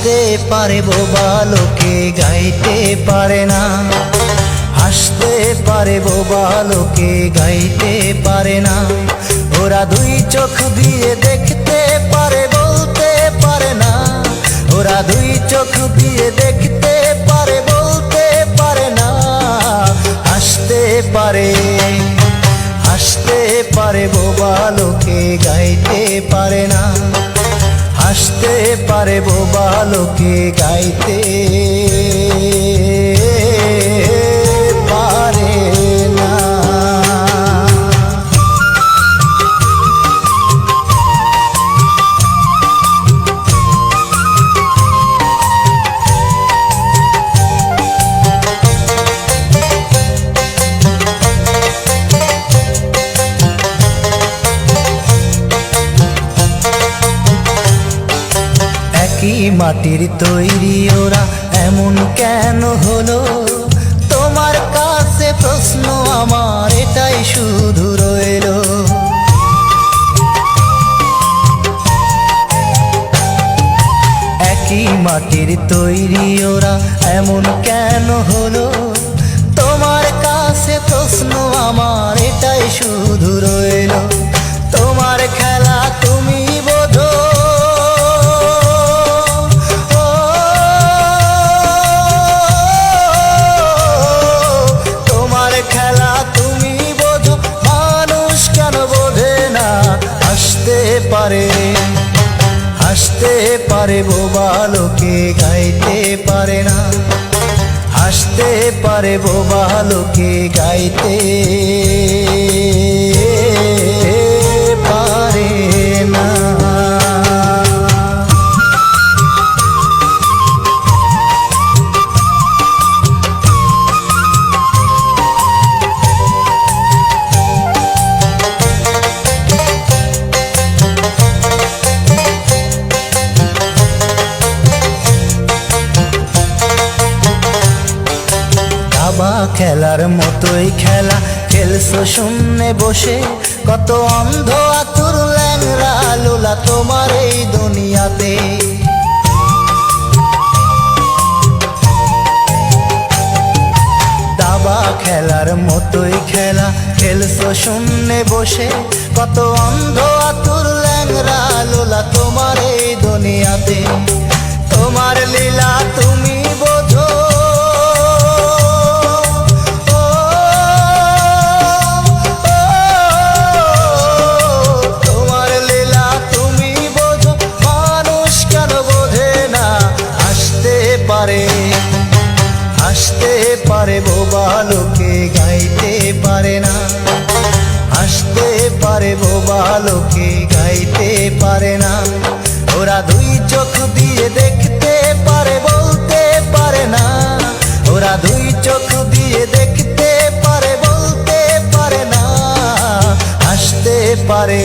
হাসতে পারে বোবা লোকে গাইতে পারে না, হাসতে পারে বোবা লোকে গাইতে পারে না। ওরা দুই চোখ দিয়ে দেখতে পারে বলতে পারে না, ওরা দুই চোখ দিয়ে দেখতে পারে বলতে পারে না। হাসতে পারে, হাসতে পারে বোবা লোকে গাইতে পারে না, হাসতে পারে বোবা লোকে গাইতে পারে না। একই মাটির তৈরি ওরা এমন কেন হলো? তোমার কাছে প্রশ্ন আমার এটাই শুধু রইলো। একই মাটির তৈরি ওরা এমন কেন হলো? তোমার কাছে প্রশ্ন আমার এটাই শুধু রইলো। তোমার খেলা তুমি বোঝো, তোমার খেলা তুমি বোঝো, মানুষ কেন বোঝে না? হাসতে পারে, হাসতে পারে বোবা লোকে গাইতে পারে না, হাসতে পারে বোবা লোকে গাইতে পারে না। দাবা খেলার মতোই খেলা খেলছো শূন্যে বসে, কত অন্ধ আতুর ল্যাংরা লোলা তোমার এই দুনিয়াতে। দাবা খেলার মতোই খেলা খেলছো শূন্যে বসে, কত অন্ধ আতুর ল্যাংরা লোলা তোমার এই দুনিয়াতে। তোমার লীলা তুমি বোঝো, হাসতে পারে বোবা লোকে গাইতে পারে না, হাসতে পারে বোবা লোকে গাইতে পারে না। ওরা দুই চোখ দিয়ে দেখতে পারে বলতে পারে না, ওরা দুই চোখ দিয়ে দেখতে পারে বলতে পারে না। হাসতে পারে,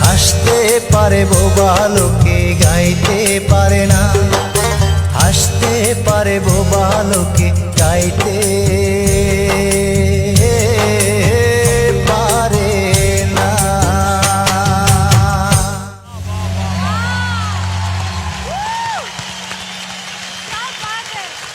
হাসতে পারে বোবা লোকে গাইতে পারে না, হাসতে পারে বোবা লোকে গাইতে